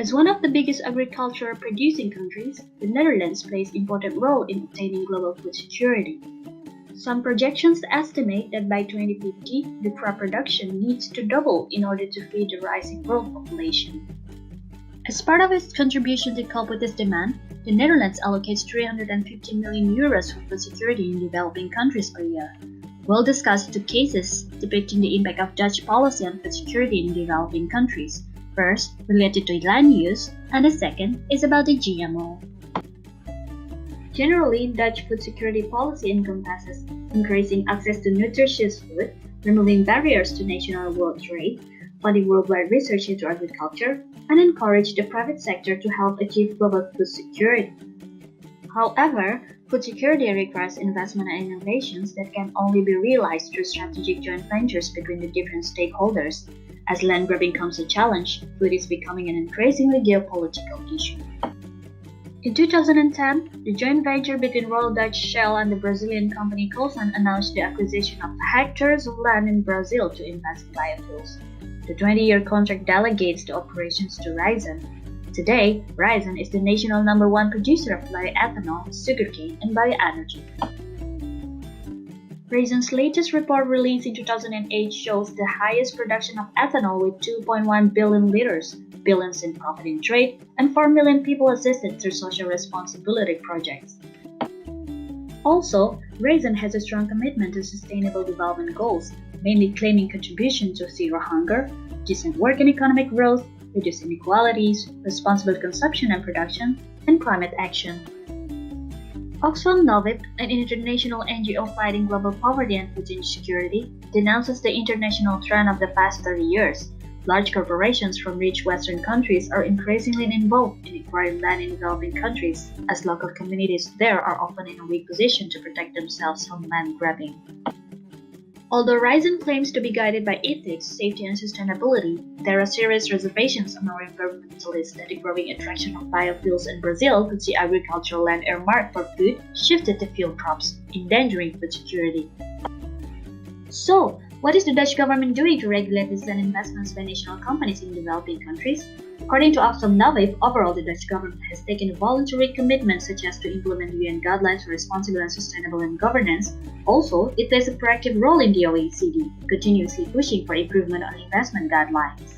As one of the biggest agricultural producing countries, the Netherlands plays an important role in obtaining global food security. Some projections estimate that by 2050, the crop production needs to double in order to feed the rising world population. As part of its contribution to cope with this demand, the Netherlands allocates €350 million for food security in developing countries per year. We'll discuss two cases depicting the impact of Dutch policy on food security in developing countries. First, related to land use, and the second is about the GMO. Generally, Dutch food security policy encompasses increasing access to nutritious food, removing barriers to national world trade, funding worldwide research into agriculture, and encourage the private sector to help achieve global food security. However, food security requires investment and innovations that can only be realized through strategic joint ventures between the different stakeholders. As land grabbing becomes a challenge, food is becoming an increasingly geopolitical issue. In 2010, the joint venture between Royal Dutch Shell and the Brazilian company Cosan announced the acquisition of hectares of land in Brazil to invest in biofuels. The 20-year contract delegates the operations to Raízen. Today, Raízen is the national #1 producer of bioethanol, sugarcane, and bioenergy. Raízen's latest report released in 2008 shows the highest production of ethanol with 2.1 billion liters, billions in profit in trade, and 4 million people assisted through social responsibility projects. Also, Raízen has a strong commitment to sustainable development goals, mainly claiming contribution to zero hunger, decent work and economic growth, reduce inequalities, responsible consumption and production, and climate action. Oxfam Novib, an international NGO fighting global poverty and food insecurity, denounces the international trend of the past 30 years. Large corporations from rich Western countries are increasingly involved in acquiring land in developing countries, as local communities there are often in a weak position to protect themselves from land grabbing. Although Raízen claims to be guided by ethics, safety, and sustainability, there are serious reservations among environmentalists that the growing attraction of biofuels in Brazil could see agricultural land earmarked for food shifted to fuel crops, endangering food security. So, what is the Dutch government doing to regulate these land investments by national companies in developing countries? According to Oxfam Novib, overall the Dutch government has taken voluntary commitments such as to implement UN guidelines for responsible and sustainable land governance. Also, it plays a proactive role in the OECD, continuously pushing for improvement on investment guidelines.